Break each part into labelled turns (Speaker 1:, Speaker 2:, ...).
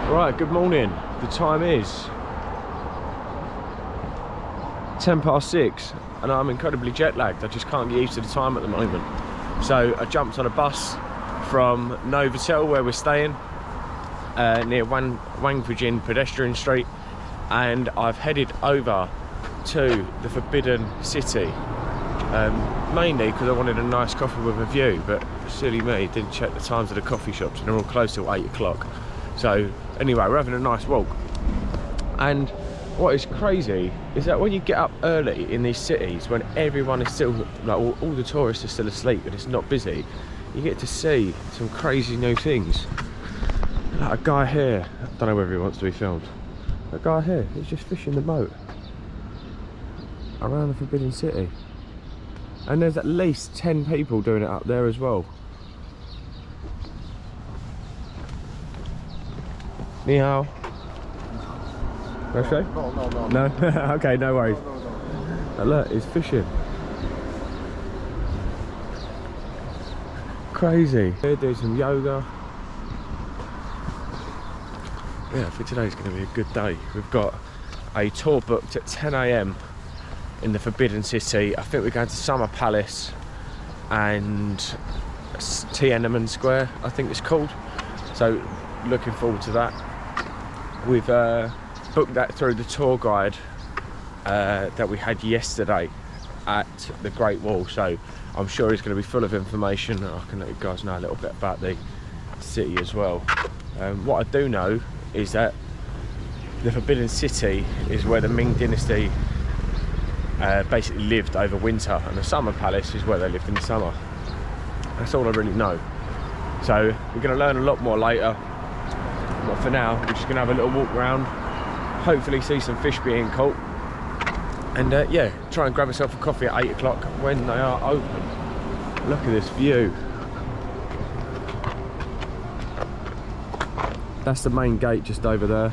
Speaker 1: Right, good morning. The time is 6:10 and I'm incredibly jet lagged. I just can't get used to the time at the moment. So I jumped on a bus from Novotel, where we're staying, near Beijing pedestrian street, and I've headed over to the Forbidden City, mainly because I wanted a nice coffee with a view, but silly me, didn't check the times of the coffee shops and they're all closed till 8 o'clock. So anyway, we're having a nice walk, and what is crazy is that when you get up early in these cities, when everyone is still, like all the tourists are still asleep and it's not busy, you get to see some crazy new things. Like a guy here, I don't know whether he wants to be filmed. A guy here, he's just fishing the boat around the Forbidden City, and there's at least 10 people doing it up there as well. Ni hao. Okay? No? Okay, no worries. No. Look, he's fishing. Crazy. Here, do some yoga. Yeah, for today's going to be a good day. We've got a tour booked at 10 AM in the Forbidden City. I think we're going to Summer Palace and Tiananmen Square, I think it's called. So, looking forward to that. We've booked that through the tour guide that we had yesterday at the Great Wall, so I'm sure he's going to be full of information. I can let you guys know a little bit about the city as well. What I do know is that the Forbidden City is where the Ming Dynasty basically lived over winter, and the Summer Palace is where they lived in the summer. That's all I really know. So we're going to learn a lot more later. But for now, we're just going to have a little walk around, hopefully see some fish being caught, and yeah, try and grab myself a coffee at 8 o'clock when they are open. Look at this view. That's the main gate just over there.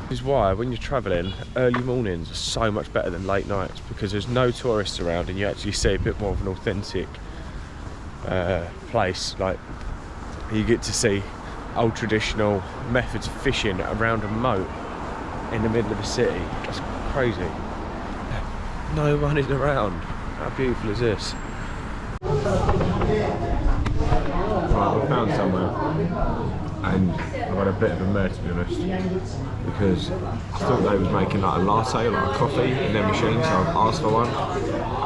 Speaker 1: This is why when you're travelling, early mornings are so much better than late nights, because there's no tourists around and you actually see a bit more of an authentic place. Like, you get to see old traditional methods of fishing around a moat in the middle of the city. That's crazy. No one is around. How beautiful is this? Right, we found somewhere, and I've had a bit of a mare, to be honest, because I thought they was making like a latte, like a coffee in their machine, so I've asked for one,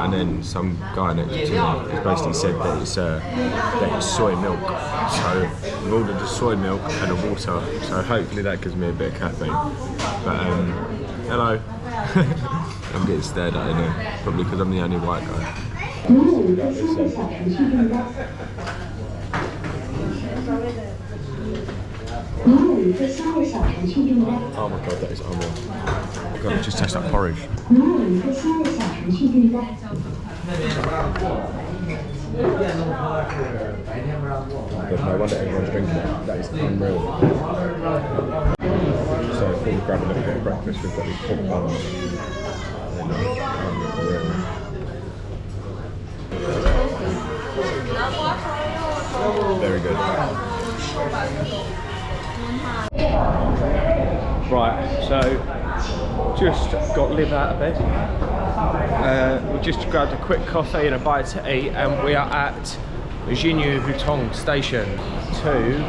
Speaker 1: and then some guy next to me has basically said that it's soy milk. So we've ordered a soy milk and a water, so hopefully that gives me a bit of caffeine. But hello. I'm getting stared at in here, probably because I'm the only white guy. Oh my god, that is unreal. God, it just tastes like porridge. God, no wonder everyone's drinking it. That is unreal. So before we grab a little bit of breakfast, we've got these pork buns. Very good. Right, so just got Liv out of bed. We just grabbed a quick coffee and a bite to eat, and we are at Beijing Hutong station to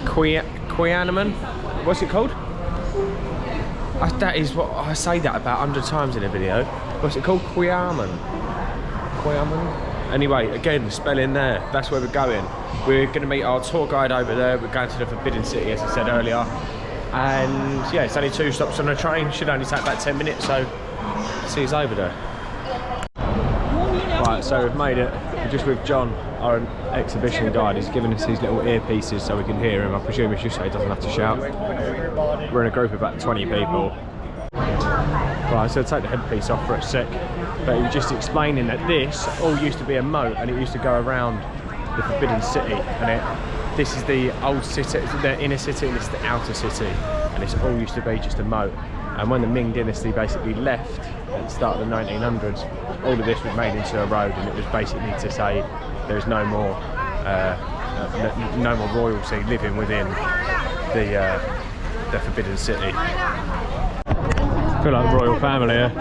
Speaker 1: Tiananmen. What's it called? That is what I say that about 100 times in a video. What's it called? Tiananmen. Anyway, again, spelling there. That's where we're going. We're going to meet our tour guide over there. We're going to the Forbidden City, as I said earlier. And yeah, it's only 2 stops on the train. Should only take about 10 minutes, so see us over there. Right, so we've made it. We're just with John, our exhibition guide. He's given us these little earpieces so we can hear him. I presume it's just so he doesn't have to shout. We're in a group of about 20 people. Right, so I'll take the headpiece off for a sec. But he was just explaining that this all used to be a moat, and it used to go around the Forbidden City, and this is the old city, the inner city, and this is the outer city, and this all used to be just a moat. And when the Ming Dynasty basically left at the start of the 1900s, all of this was made into a road, and it was basically to say there's no more no more royalty living within the Forbidden City. I feel like the royal family here.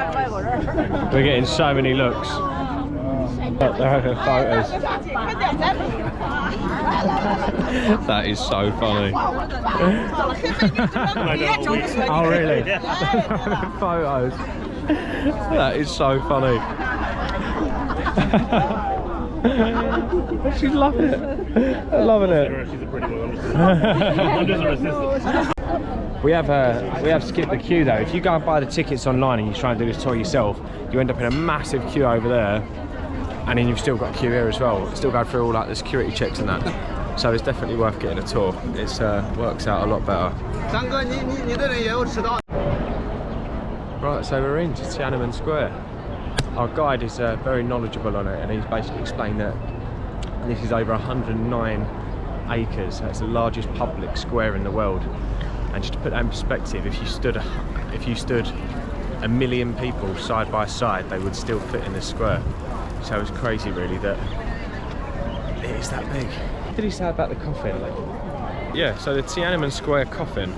Speaker 1: We're getting so many looks. But they're having photos. That is so funny. Oh really? Photos. That is so funny. She's loving it. Loving it. She's a pretty one. I'm just an assistant. We have skipped the queue though. If you go and buy the tickets online and you try and do this tour yourself, you end up in a massive queue over there, and then you've still got a queue here as well. Still go through all like the security checks and that. So it's definitely worth getting a tour. It works out a lot better. Right, so we're into Tiananmen Square. Our guide is very knowledgeable on it, and he's basically explained that this is over 109 acres. That's the largest public square in the world. And just to put that in perspective, if you stood a million people side by side, they would still fit in this square. So it's crazy really that it is that big. What did he say about the coffin? Yeah, so the Tiananmen Square coffin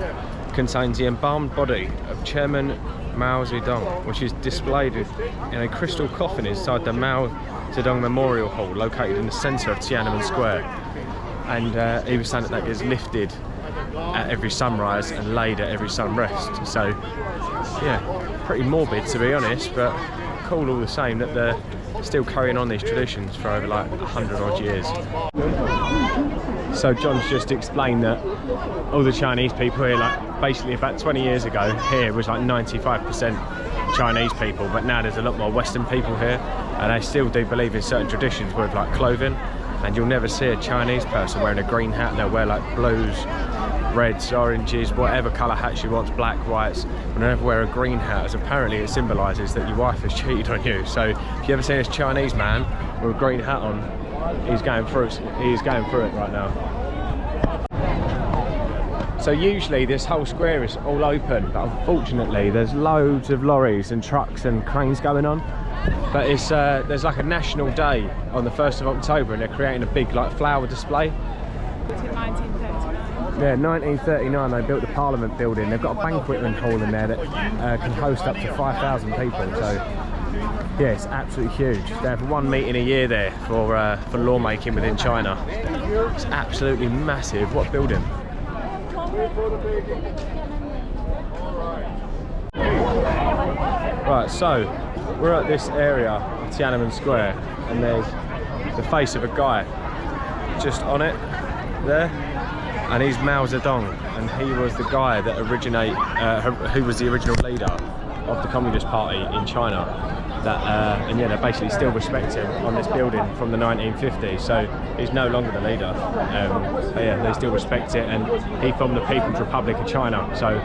Speaker 1: contains the embalmed body of Chairman Mao Zedong, which is displayed in a crystal coffin inside the Mao Zedong Memorial Hall located in the centre of Tiananmen Square. And he was saying that gets lifted at every sunrise and laid at every sunrest. So yeah, pretty morbid to be honest, but cool all the same that they're still carrying on these traditions for over like 100 odd years. So John's just explained that all the Chinese people here, like basically about 20 years ago, here was like 95% Chinese people, but now there's a lot more Western people here, and they still do believe in certain traditions with like clothing, and you'll never see a Chinese person wearing a green hat. They'll wear like blues, reds, oranges, whatever colour hat she wants, black, whites, but never wear a green hat, as apparently it symbolises that your wife has cheated on you. So if you ever see this Chinese man with a green hat on, he's going through it right now. So usually this whole square is all open, but unfortunately there's loads of lorries and trucks and cranes going on. But it's there's like a national day on the 1st of October, and they're creating a big like flower display. Yeah, 1939 they built the Parliament building. They've got a banqueting hall in there that can host up to 5,000 people. So yeah, it's absolutely huge. They have one meeting a year there for lawmaking within China. It's absolutely massive. What building? Right, so we're at this area of Tiananmen Square, and there's the face of a guy just on it there. And he's Mao Zedong, and he was the guy that who was the original leader of the Communist Party in China. And yeah, they basically still respect him on this building from the 1950s. So he's no longer the leader. But yeah, they still respect it, and he formed the People's Republic of China. So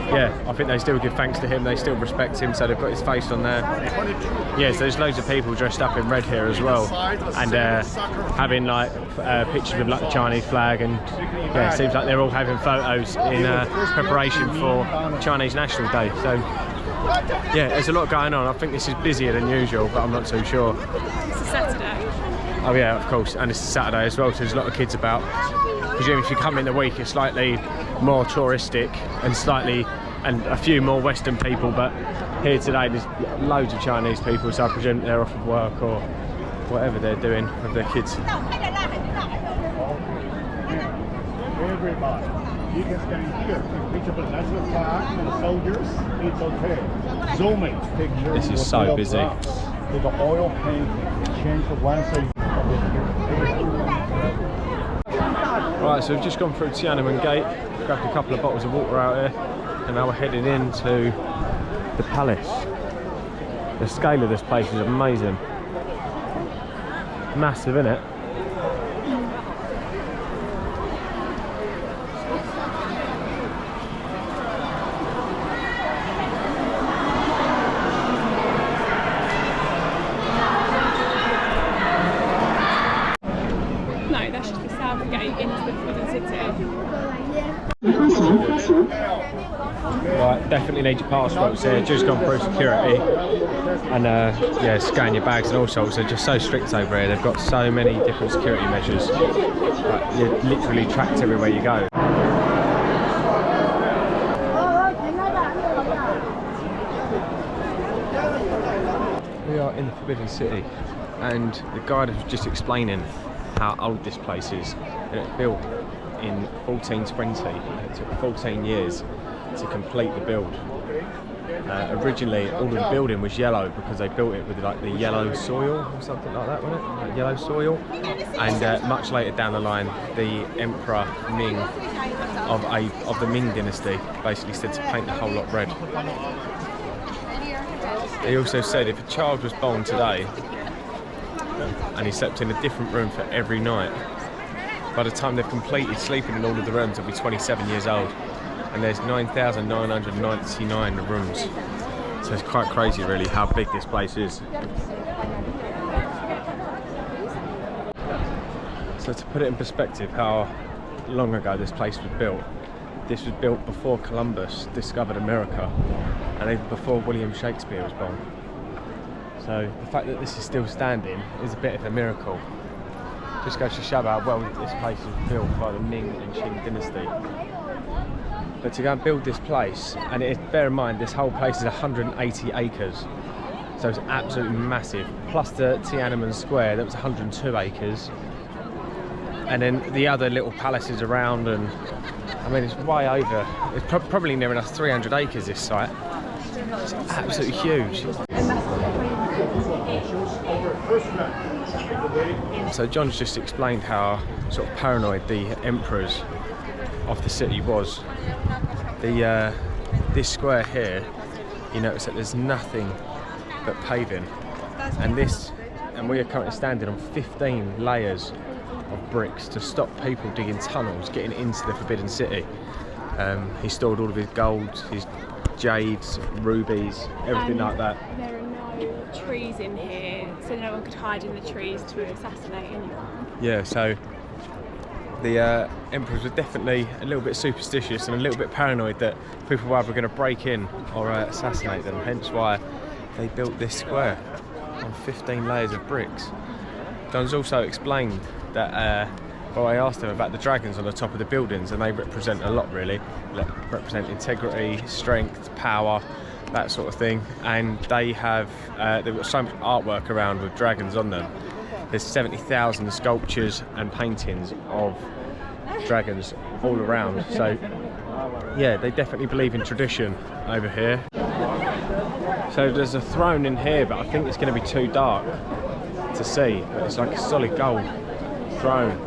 Speaker 1: yeah, I think they still give thanks to him. They still respect him. So they've got his face on there. Yeah, so there's loads of people dressed up in red here as well, and having like pictures of like the Chinese flag, and yeah, it seems like they're all having photos in preparation for Chinese National Day. So yeah, there's a lot going on. I think this is busier than usual, but I'm not too sure.
Speaker 2: It's a Saturday.
Speaker 1: Oh yeah, of course, and it's a Saturday as well, so there's a lot of kids about. Presumably if you come in the week, it's slightly more touristic and a few more Western people, but here today there's loads of Chinese people, so I presume they're off of work or whatever they're doing with their kids.
Speaker 3: Everybody, you can stand here, take a picture of the national flag and the soldiers. It's okay. Zooming picture.
Speaker 1: This is so busy.
Speaker 3: With the oil painting, change the one side.
Speaker 1: Right, so we've just gone through Tiananmen Gate, grabbed a couple of bottles of water out here, and now we're heading into the palace. The scale of this place is amazing. Massive, isn't it?
Speaker 2: No, that's just the south gate into the Forbidden City.
Speaker 1: Right, definitely need your passports here. Just gone through security, and yeah, scan your bags and all sorts. They're just so strict over here. They've got so many different security measures. Like, you're literally tracked everywhere you go. We are in the Forbidden City, and the guide was just explaining how old this place is. And it was built in 1420, and it took 14 years to complete the build. Originally, all of the building was yellow because they built it with like the yellow soil or something like that, wasn't it? Like yellow soil. And much later down the line, the Emperor Ming of the Ming dynasty basically said to paint the whole lot red. He also said if a child was born today and he slept in a different room for every night, by the time they've completed sleeping in all of the rooms, they'll be 27 years old. And there's 9,999 rooms. So it's quite crazy really how big this place is. So to put it in perspective how long ago this place was built, this was built before Columbus discovered America, and even before William Shakespeare was born. So the fact that this is still standing is a bit of a miracle. Just goes to show how well this place was built by the Ming and Qing dynasty. But to go and build this place, and bear in mind this whole place is 180 acres, so it's absolutely massive. Plus the Tiananmen Square, that was 102 acres, and then the other little palaces around, and I mean it's way over. It's probably near enough 300 acres. This site, it's absolutely huge. So John's just explained how sort of paranoid the emperors of the city was. This square here, you notice that there's nothing but paving, and we are currently standing on 15 layers of bricks to stop people digging tunnels getting into the Forbidden City. He stored all of his gold, his jades, rubies, everything like that.
Speaker 2: There are no trees in here, so no one could hide in the trees to assassinate anyone.
Speaker 1: Yeah, so the emperors were definitely a little bit superstitious and a little bit paranoid that people were either going to break in or assassinate them, hence why they built this square on 15 layers of bricks. Don's also explained that, well, I asked them about the dragons on the top of the buildings, and they represent a lot really. They represent integrity, strength, power, that sort of thing, and they've got so much artwork around with dragons on them. There's 70,000 sculptures and paintings of dragons all around. So yeah, they definitely believe in tradition over here. So there's a throne in here, but I think it's going to be too dark to see. But it's like a solid gold throne.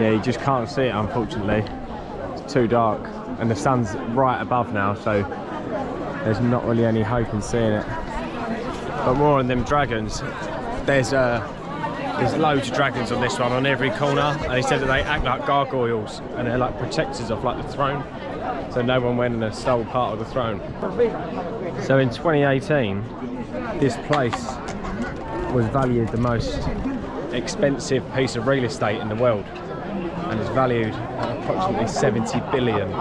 Speaker 1: Yeah, you just can't see it unfortunately. It's too dark, and the sun's right above now, so there's not really any hope in seeing it. But more on them dragons. There's loads of dragons on this one, on every corner, and he said that they act like gargoyles and they're like protectors of like the throne, so no one went and stole part of the throne. So in 2018, this place was valued the most expensive piece of real estate in the world, and it's valued at approximately 70 billion.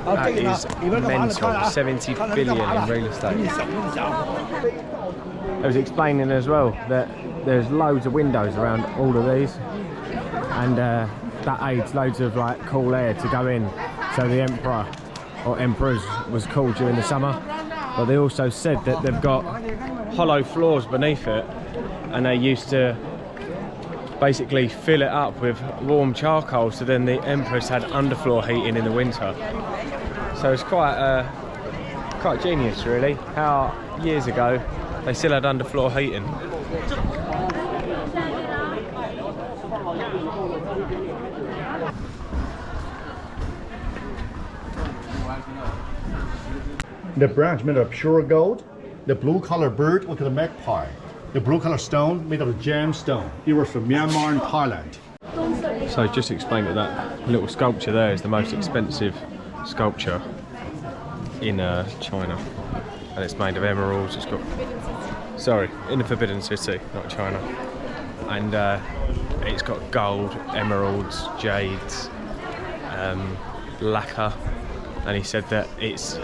Speaker 1: That is mental, 70 billion in real estate. I was explaining as well that there's loads of windows around all of these, and that aids loads of like cool air to go in, so the emperor or emperors was cool during the summer. But they also said that they've got hollow floors beneath it, and they used to basically fill it up with warm charcoal, so then the emperors had underfloor heating in the winter. So it's quite genius really, how years ago they still had underfloor heating.
Speaker 3: The branch made of pure gold. The blue color bird, look at the magpie. The blue color stone made of gemstone. It was from Myanmar and Thailand.
Speaker 1: So just explain that little sculpture there is the most expensive sculpture in China, and it's made of emeralds. It's got, sorry, in the Forbidden City, not China, and it's got gold, emeralds, jades, lacquer, and he said that it's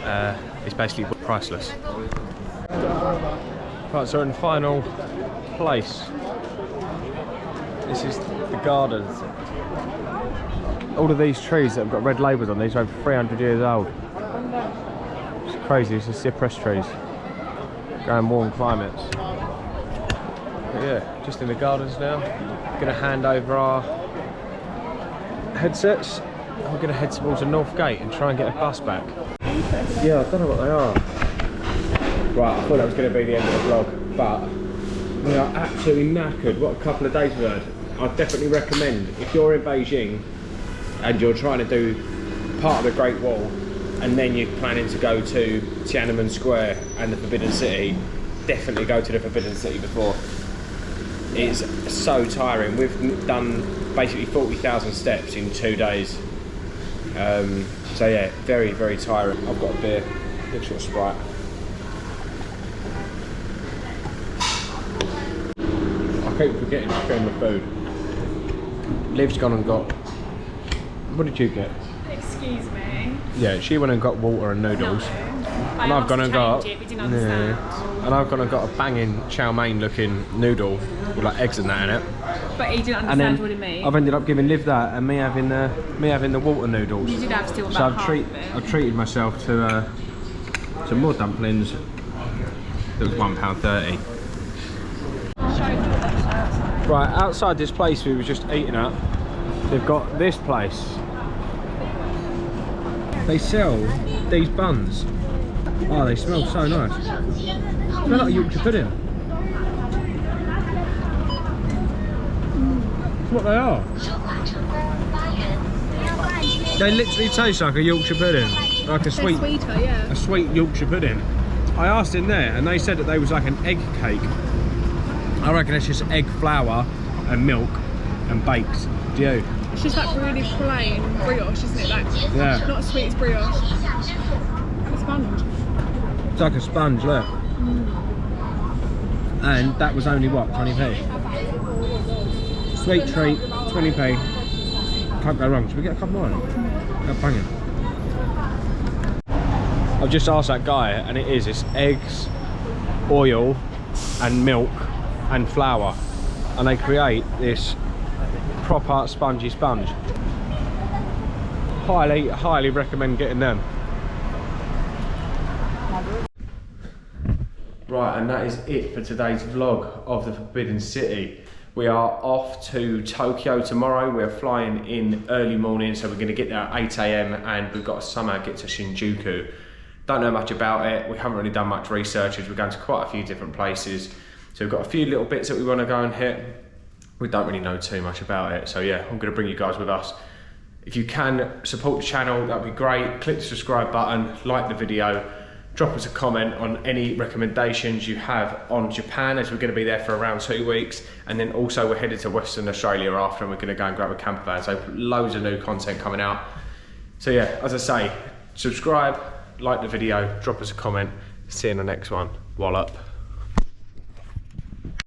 Speaker 1: basically priceless. Right, so in the final place, this is the gardens. All of these trees that have got red labels on these are over 300 years old. It's crazy. This is cypress trees, growing warm climates. But yeah, just in the gardens now. Gonna hand over our headsets. We're gonna head towards the North Gate and try and get a bus back. Yeah, I don't know what they are. Right, I thought that was gonna be the end of the vlog, but we are absolutely knackered. What a couple of days we've had. I'd definitely recommend, if you're in Beijing and you're trying to do part of the Great Wall and then you're planning to go to Tiananmen Square and the Forbidden City, definitely go to the Forbidden City before. It's so tiring. We've done basically 40,000 steps in 2 days. So yeah, very, very tiring. I've got a beer, looks like a Sprite. I keep forgetting to film the food. Liv's gone and got... What did you get?
Speaker 2: Excuse me.
Speaker 1: Yeah, she went and got water and noodles.
Speaker 2: No.
Speaker 1: And I've gone and got...
Speaker 2: It, but didn't understand.
Speaker 1: And I've gone and got a banging chow mein looking noodle with like eggs and that in it.
Speaker 2: But he didn't
Speaker 1: And
Speaker 2: understand
Speaker 1: then
Speaker 2: what it meant.
Speaker 1: I've ended up giving Liv that and me having the water noodles.
Speaker 2: You did have still
Speaker 1: So
Speaker 2: about half of it.
Speaker 1: I've treated myself to some more dumplings. That was £1.30. Right, outside this place we were just eating at, they've got this place. They sell these buns. Oh, they smell so nice. They're like Yorkshire pudding. That's what they are. They literally taste like a Yorkshire pudding. Like a sweet,
Speaker 2: Sweeter, yeah.
Speaker 1: a sweet Yorkshire pudding. I asked in there and they said that they was like an egg cake. I reckon it's just egg flour and milk and baked. Do you?
Speaker 2: It's just like really plain brioche, isn't it? Like,
Speaker 1: Yeah.
Speaker 2: not as sweet as brioche. It's sponge.
Speaker 1: It's like a sponge, look. And that was only what, 20p? Sweet treat, 20p. Can't go wrong. Should we get a couple more? They're banging. I've just asked that guy, and it's eggs, oil, and milk, and flour, and they create this proper spongy sponge. Highly recommend getting them. Right, and that is it for today's vlog of the Forbidden City. We are off to Tokyo tomorrow. We're flying in early morning, so we're going to get there at 8 AM and we've got to somehow get to Shinjuku. Don't know much about it. We haven't really done much research. We're going to quite a few different places. So we've got a few little bits that we want to go and hit. We don't really know too much about it. So yeah, I'm going to bring you guys with us. If you can support the channel, that'd be great. Click the subscribe button, like the video, drop us a comment on any recommendations you have on Japan, as we're going to be there for around 2 weeks. And then also we're headed to Western Australia after, and we're going to go and grab a camper van. So loads of new content coming out. So yeah, as I say, subscribe, like the video, drop us a comment. See you in the next one. Wallop.